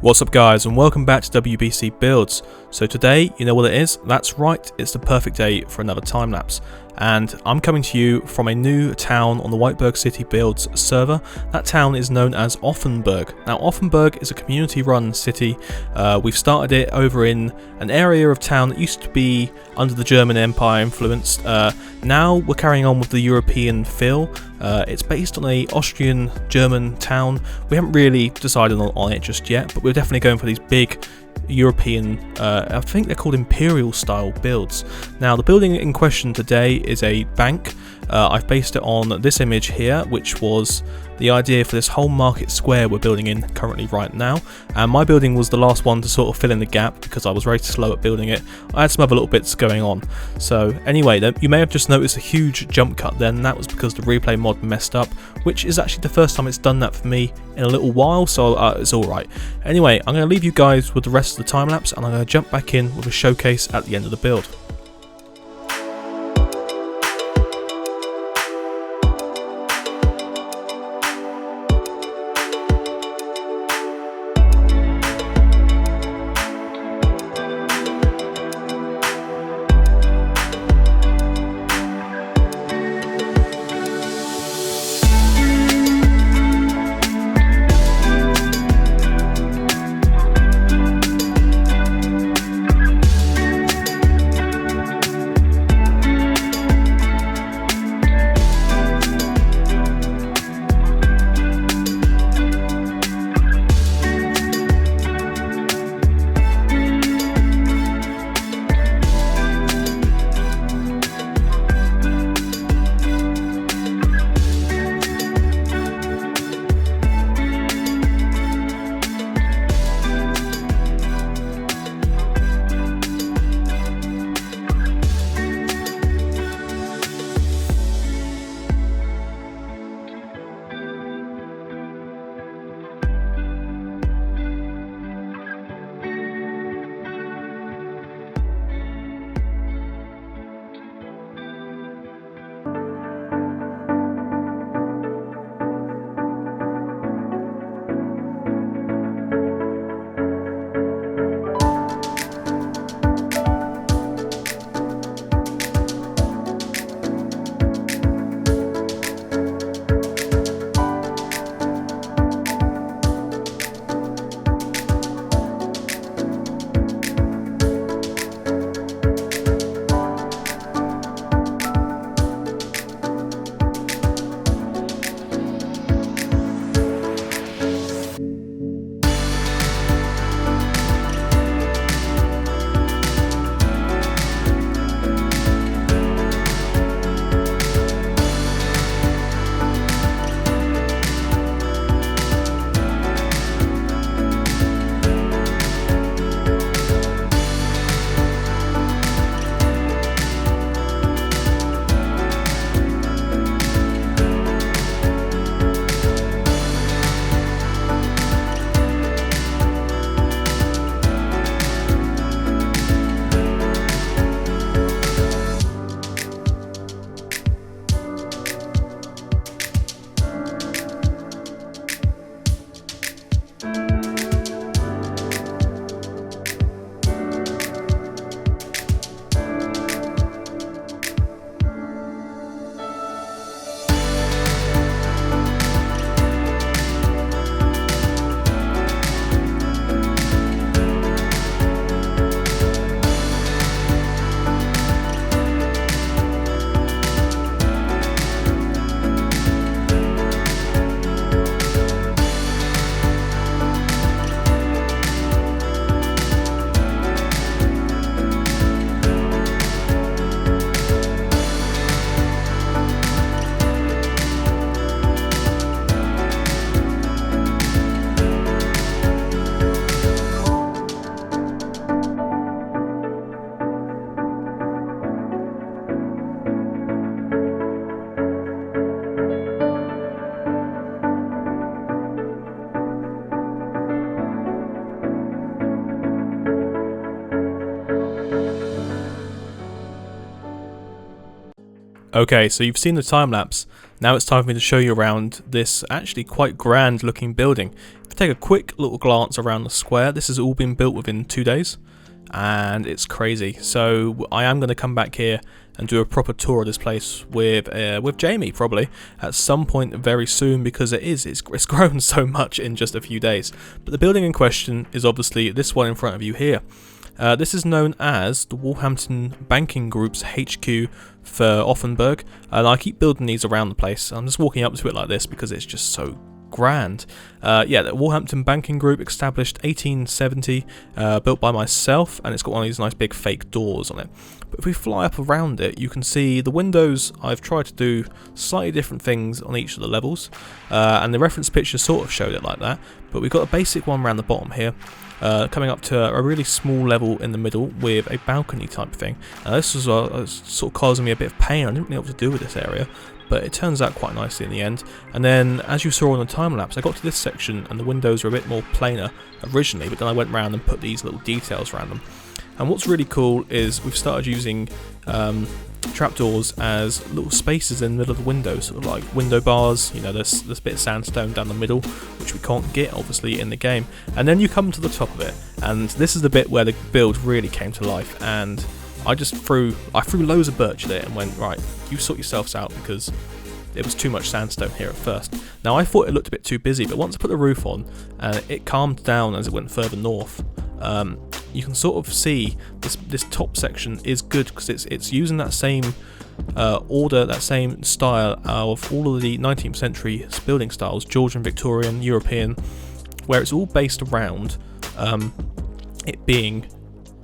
What's up guys, and welcome back to WBC Builds. So today, you know what it is? That's right, it's the perfect day for another time lapse. And I'm coming to you from a new town on the WBCbuilds server. That town is known as Offenburg. Now Offenburg is a community run city. We've started it over in an area of town that used to be under the German Empire influenced. Now we're carrying on with the European feel. It's based on a Austrian-German town. We haven't really decided on it just yet, but we're definitely going for these big European, I think they're called Imperial style builds. Now the building in question today is a bank. I've based it on this image here, which was the idea for this whole market square we're building in currently right now, and my building was the last one to sort of fill in the gap because I was very slow at building it. I had some other little bits going on. So anyway, you may have just noticed a huge jump cut then. That was because the replay mod messed up, which is actually the first time it's done that for me in a little while, so it's alright. Anyway, I'm going to leave you guys with the rest of the time lapse, and I'm going to jump back in with a showcase at the end of the build. Okay, so you've seen the time lapse. Now it's time for me to show you around this actually quite grand looking building. If you take a quick little glance around the square, this has all been built within 2 days, and it's crazy. So I am going to come back here and do a proper tour of this place with Jamie probably at some point very soon, because it's grown so much in just a few days. But the building in question is obviously this one in front of you here. This is known as the Wolverhampton Banking Group's HQ for Offenburg, and I keep building these around the place. I'm just walking up to it like this because it's just so grand. Yeah, the Wolverhampton Banking Group, established 1870, built by myself, and it's got one of these nice big fake doors on it. But if we fly up around it, you can see the windows. I've tried to do slightly different things on each of the levels, and the reference picture sort of showed it like that, but we've got a basic one around the bottom here. Coming up to a really small level in the middle with a balcony type thing. Now this was sort of causing me a bit of pain. I didn't really know what to do with this area, but it turns out quite nicely in the end. And then, as you saw on the time lapse, I got to this section and the windows were a bit more plainer originally, but then I went around and put these little details around them. And what's really cool is we've started using trapdoors as little spaces in the middle of the windows, sort of like window bars. You know, there's this bit of sandstone down the middle, which we can't get obviously in the game. And then you come to the top of it, and this is the bit where the build really came to life. And I threw loads of birch at it and went, right, you sort yourselves out, because it was too much sandstone here at first. Now I thought it looked a bit too busy, but once I put the roof on and it calmed down as it went further north, you can sort of see this top section is good, because it's using that same order, that same style of all of the 19th century building styles, Georgian, Victorian, European, where it's all based around it being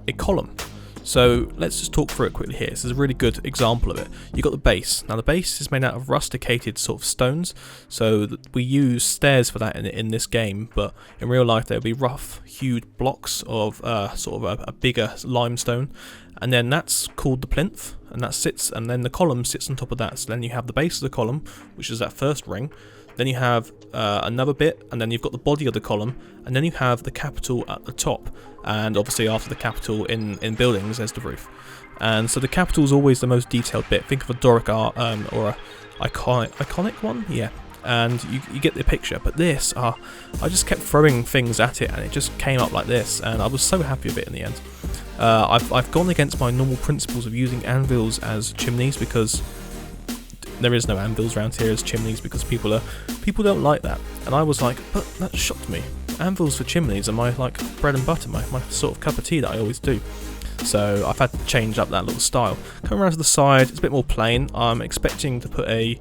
a column. So let's just talk through it quickly here. This is a really good example of it. You've got the base. Now the base is made out of rusticated sort of stones, so we use stairs for that in this game, but in real life there would be rough hewed blocks of sort of a bigger limestone, and then that's called the plinth, and that sits, and then the column sits on top of that. So then you have the base of the column, which is that first ring, then you have another bit, and then you've got the body of the column, and then you have the capital at the top, and obviously after the capital in buildings there's the roof. And so the capital is always the most detailed bit. Think of a Doric art or a iconic one, yeah, and you get the picture. But this, I just kept throwing things at it and it just came up like this, and I was so happy with it in the end. I've gone against my normal principles of using anvils as chimneys, because there is no anvils around here as chimneys, because people don't like that. And I was like, but that shocked me. Anvils for chimneys are my bread and butter, my sort of cup of tea that I always do. So I've had to change up that little style. Coming around to the side, it's a bit more plain. I'm expecting to put a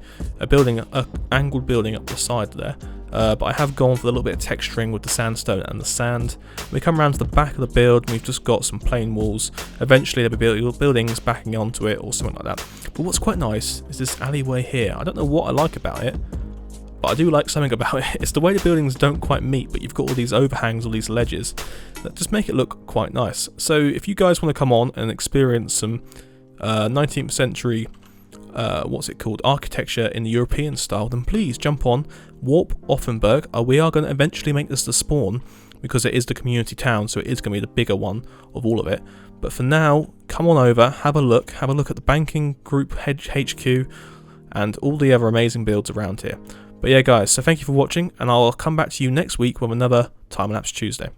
angled building up the side there, but I have gone for a little bit of texturing with the sandstone and the sand. When we come around to the back of the build, and we've just got some plain walls. Eventually there'll be buildings backing onto it or something like that. But what's quite nice is this alleyway here. I don't know what I like about it, but I do like something about it. It's the way the buildings don't quite meet, but you've got all these overhangs, all these ledges that just make it look quite nice. So if you guys want to come on and experience some 19th century architecture in the European style, then please jump on Warp Offenburg. We are going to eventually make this the spawn, because it is the community town, so it is going to be the bigger one of all of it. But for now, come on over, have a look at the Banking Group HQ and all the other amazing builds around here. But yeah guys, so thank you for watching, and I'll come back to you next week with another Time Lapse Tuesday.